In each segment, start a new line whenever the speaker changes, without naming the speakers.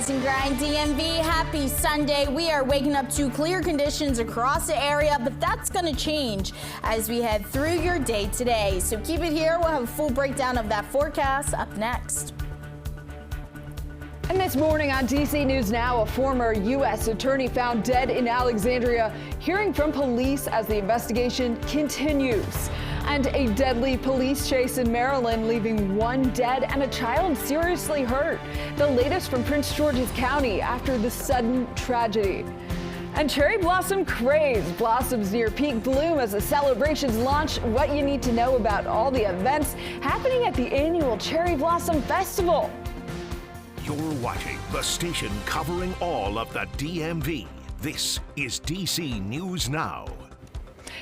Rise and Grind DMV, happy Sunday. We are waking up to clear conditions across the area, but that's going to change as we head through your day today. So keep it here. We'll have a full breakdown of that forecast up next.
And this morning on DC News Now, a former U.S. attorney found dead in Alexandria, hearing from police as the investigation continues. And a deadly police chase in Maryland, leaving one dead and a child seriously hurt. The latest from Prince George's County after the sudden tragedy. And cherry blossom craze blossoms near peak bloom as the celebrations launch. What you need to know about all the events happening at the annual Cherry Blossom Festival.
You're watching the station covering all of the DMV. This is DC News Now.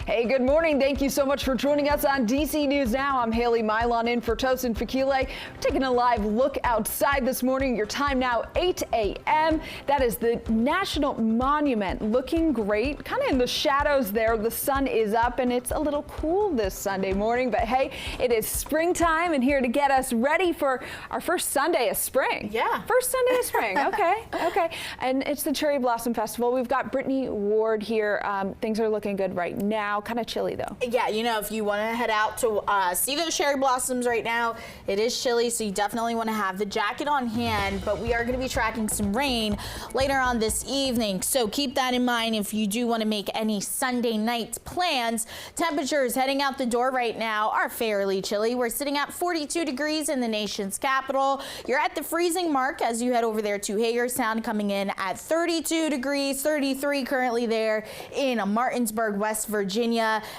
Hey, good morning. Thank you so much for joining us on DC News Now. I'm Haley Mylon in for Tosin Fakile. We're taking a live look outside this morning. Your time now, 8 a.m. That is the National Monument, looking great, kind of in the shadows there. The sun is up and it's a little cool this Sunday morning, but hey, it is springtime and here to get us ready for our first Sunday of spring.
Yeah.
First Sunday of spring. Okay. And it's the Cherry Blossom Festival. We've got Brittany Ward here. Things are looking good right now. Kind of chilly though.
Yeah, you know, if you want to head out to see those cherry blossoms right now, it is chilly, so you definitely want to have the jacket on hand, but we are going to be tracking some rain later on this evening, so keep that in mind if you do want to make any Sunday night plans. Temperatures heading out the door right now are fairly chilly. We're sitting at 42 degrees in the nation's capital. You're at the freezing mark as you head over there to Hagerstown, coming in at 32 degrees, 33 currently there in Martinsburg, West Virginia.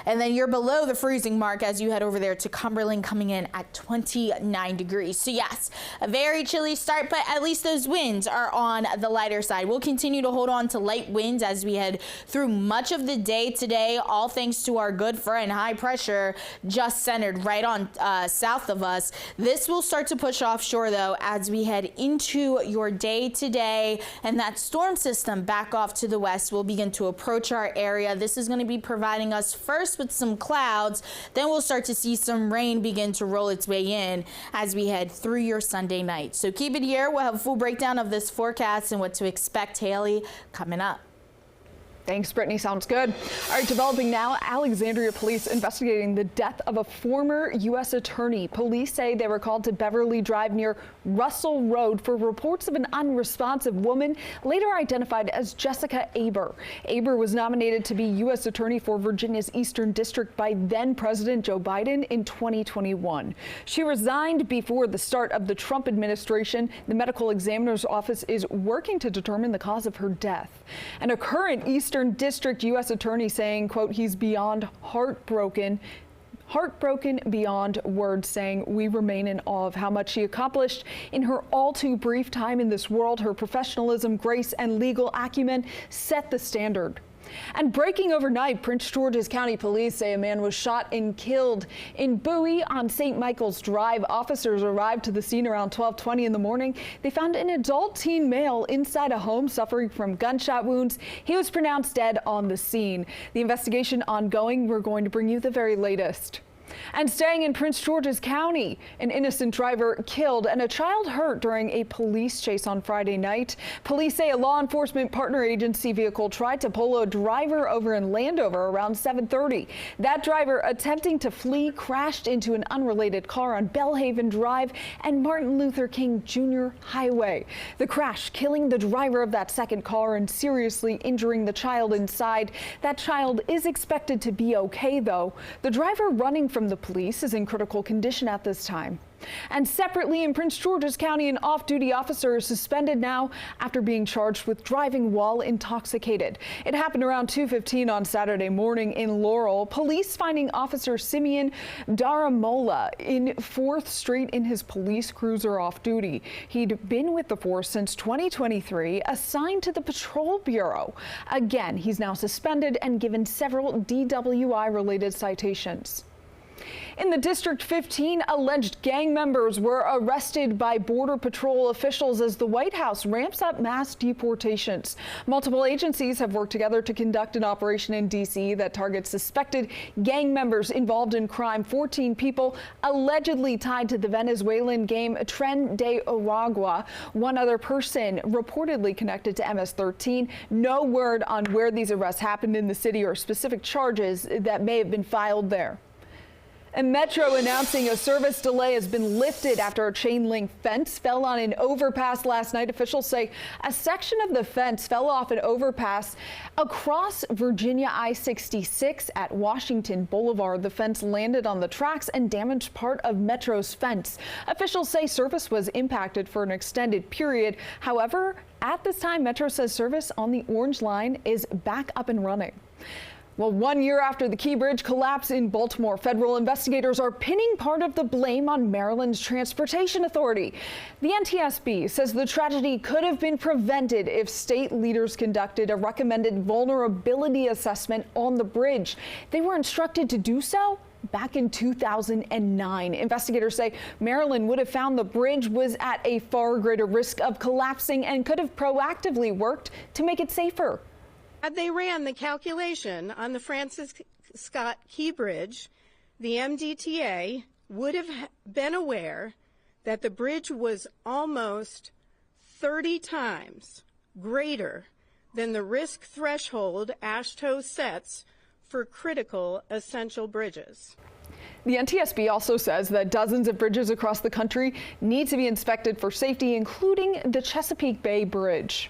And then you're below the freezing mark as you head over there to Cumberland, coming in at 29 degrees. So yes, a very chilly start, but at least those winds are on the lighter side. We'll continue to hold on to light winds as we head through much of the day today, all thanks to our good friend high pressure just centered right on south of us. This will start to push offshore though as we head into your day today, and that storm system back off to the west will begin to approach our area. This is going to be providing us first with some clouds, then we'll start to see some rain begin to roll its way in as we head through your Sunday night. So keep it here. We'll have a full breakdown of this forecast and what to expect, Haley, coming up.
Thanks, Brittany. Sounds good. All right, developing now, Alexandria police investigating the death of a former U.S. attorney. Police say they were called to Beverly Drive near Russell Road for reports of an unresponsive woman, later identified as Jessica Aber. Aber was nominated to be U.S. attorney for Virginia's Eastern District by then President Joe Biden in 2021. She resigned before the start of the Trump administration. The medical examiner's office is working to determine the cause of her death. And a current Eastern District U.S. attorney saying, quote, he's beyond heartbroken beyond words, saying we remain in awe of how much she accomplished in her all too brief time in this world. Her professionalism, grace, and legal acumen set the standard. And breaking overnight, Prince George's County Police say a man was shot and killed in Bowie on St. Michael's Drive. Officers arrived to the scene around 12:20 in the morning. They found an adult teen male inside a home suffering from gunshot wounds. He was pronounced dead on the scene. The investigation ongoing. We're going to bring you the very latest. And staying in Prince George's County, an innocent driver killed and a child hurt during a police chase on Friday night. Police say a law enforcement partner agency vehicle tried to pull a driver over in Landover around 7:30. That driver, attempting to flee, crashed into an unrelated car on Bellhaven Drive and Martin Luther King Jr. Highway. The crash killing the driver of that second car and seriously injuring the child inside. That child is expected to be okay, though. The driver running from the police is in critical condition at this time. And separately in Prince George's County, an off-duty officer is suspended now after being charged with driving while intoxicated. It happened around 2:15 on Saturday morning in Laurel. Police finding Officer Simeon Daramola in 4th Street in his police cruiser off duty. He'd been with the force since 2023, assigned to the Patrol Bureau. Again, he's now suspended and given several DWI-related citations. In the District 15, alleged gang members were arrested by Border Patrol officials as the White House ramps up mass deportations. Multiple agencies have worked together to conduct an operation in D.C. that targets suspected gang members involved in crime. 14 people allegedly tied to the Venezuelan gang Tren de Aragua. One other person reportedly connected to MS-13. No word on where these arrests happened in the city or specific charges that may have been filed there. And Metro announcing a service delay has been lifted after a chain link fence fell on an overpass last night. Officials say a section of the fence fell off an overpass across Virginia I-66 at Washington Boulevard. The fence landed on the tracks and damaged part of Metro's fence. Officials say service was impacted for an extended period. However, at this time, Metro says service on the Orange Line is back up and running. Well, 1 year after the Key Bridge collapse in Baltimore, federal investigators are pinning part of the blame on Maryland's Transportation Authority. The NTSB says the tragedy could have been prevented if state leaders conducted a recommended vulnerability assessment on the bridge. They were instructed to do so back in 2009. Investigators say Maryland would have found the bridge was at a far greater risk of collapsing and could have proactively worked to make it safer.
Had they ran the calculation on the Francis Scott Key Bridge, the MDTA would have been aware that the bridge was almost 30 times greater than the risk threshold AASHTO sets for critical essential bridges.
The NTSB also says that dozens of bridges across the country need to be inspected for safety, including the Chesapeake Bay Bridge.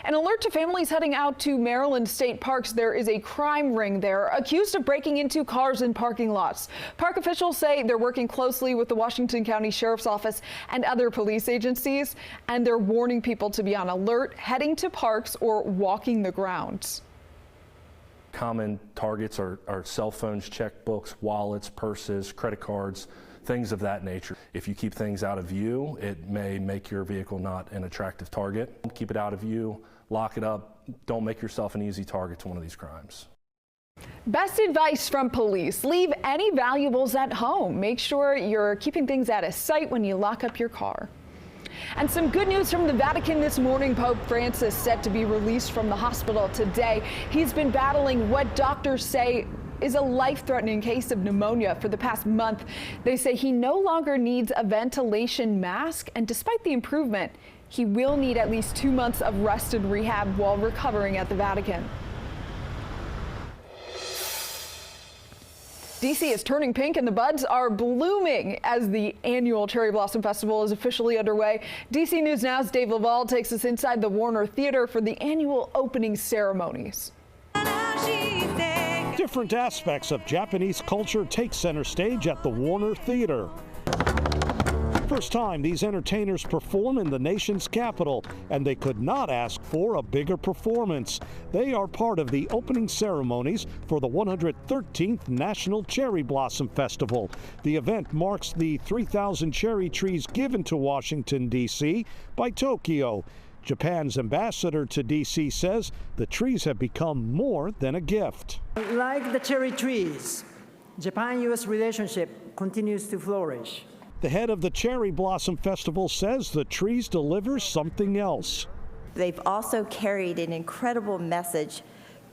An alert to families heading out to Maryland state parks. There is a crime ring there accused of breaking into cars in parking lots. Park officials say they're working closely with the Washington County Sheriff's Office and other police agencies, and they're warning people to be on alert heading to parks or walking the grounds.
Common targets are cell phones, checkbooks, wallets, purses, credit cards, things of that nature. If you keep things out of view, it may make your vehicle not an attractive target. Keep it out of view, lock it up, don't make yourself an easy target to one of these crimes.
Best advice from police: leave any valuables at home. Make sure you're keeping things out of sight when you lock up your car. And some good news from the Vatican this morning. Pope Francis set to be released from the hospital today. He's been battling what doctors say is a life-threatening case of pneumonia for the past month. They say he no longer needs a ventilation mask, and despite the improvement, he will need at least 2 months of rest and rehab while recovering at the Vatican. D.C. is turning pink and the buds are blooming as the annual Cherry Blossom Festival is officially underway. D.C. News Now's Dave Laval takes us inside the Warner Theater for the annual opening ceremonies.
Different aspects of Japanese culture take center stage at the Warner Theater. First time these entertainers perform in the nation's capital, and they could not ask for a bigger performance. They are part of the opening ceremonies for the 113th National Cherry Blossom Festival. The event marks the 3,000 cherry trees given to Washington, D.C. by Tokyo. Japan's ambassador to D.C. says the trees have become more than a gift.
Like the cherry trees, Japan-U.S. relationship continues to flourish.
The head of the Cherry Blossom Festival says the trees deliver something else.
They've also carried an incredible message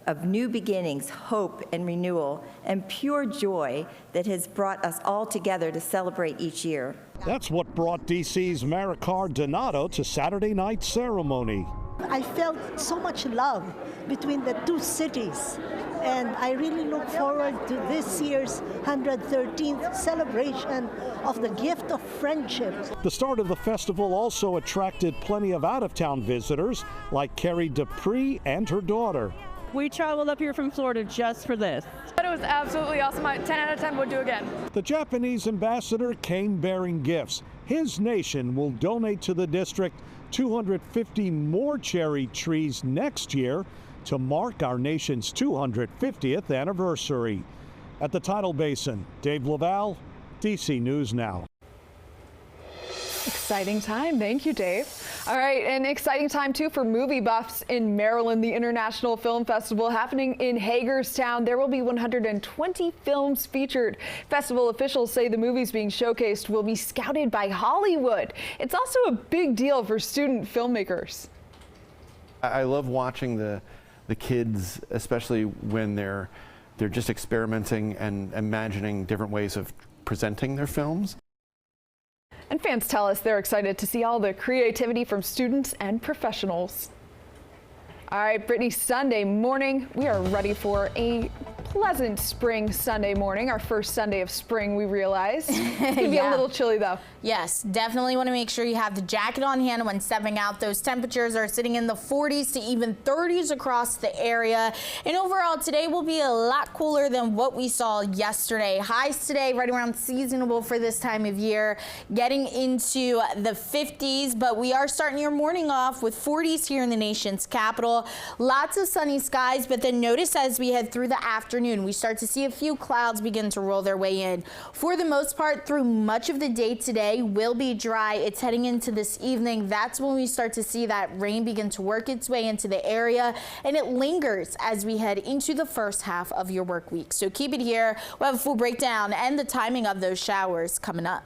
of new beginnings, hope and renewal, and pure joy that has brought us all together to celebrate each year.
That's what brought D.C.'s Maricar Donato to Saturday night's ceremony.
I felt so much love between the two cities, and I really look forward to this year's 113th celebration of the gift of friendship.
The start of the festival also attracted plenty of out-of-town visitors like Carrie Dupree and her daughter.
We traveled up here from Florida just for this.
It was absolutely awesome. 10 out of 10 would do again.
The Japanese ambassador came bearing gifts. His nation will donate to the district 250 more cherry trees next year to mark our nation's 250th anniversary. At the Tidal Basin, Dave Laval, DC News Now.
Exciting time. Thank you, Dave. All right, an exciting time too for movie buffs in Maryland. The International Film Festival happening in Hagerstown. There will be 120 films featured. Festival officials say the movies being showcased will be scouted by Hollywood. It's also a big deal for student filmmakers.
I love watching the kids, especially when they're just experimenting and imagining different ways of presenting their films.
And fans tell us they're excited to see all the creativity from students and professionals. All right, Brittany, Sunday morning, we are ready for a pleasant spring Sunday morning. Our first Sunday of spring, we realize. It's going to be a little chilly, though.
Yes, definitely want to make sure you have the jacket on hand when stepping out. Those temperatures are sitting in the 40s to even 30s across the area. And overall, today will be a lot cooler than what we saw yesterday. Highs today right around seasonable for this time of year, getting into the 50s. But we are starting your morning off with 40s here in the nation's capital. Lots of sunny skies, but then notice as we head through the afternoon, we start to see a few clouds begin to roll their way in. For the most part, through much of the day today will be dry. It's heading into this evening. That's when we start to see that rain begin to work its way into the area, and it lingers as we head into the first half of your work week. So keep it here. We'll have a full breakdown and the timing of those showers coming up.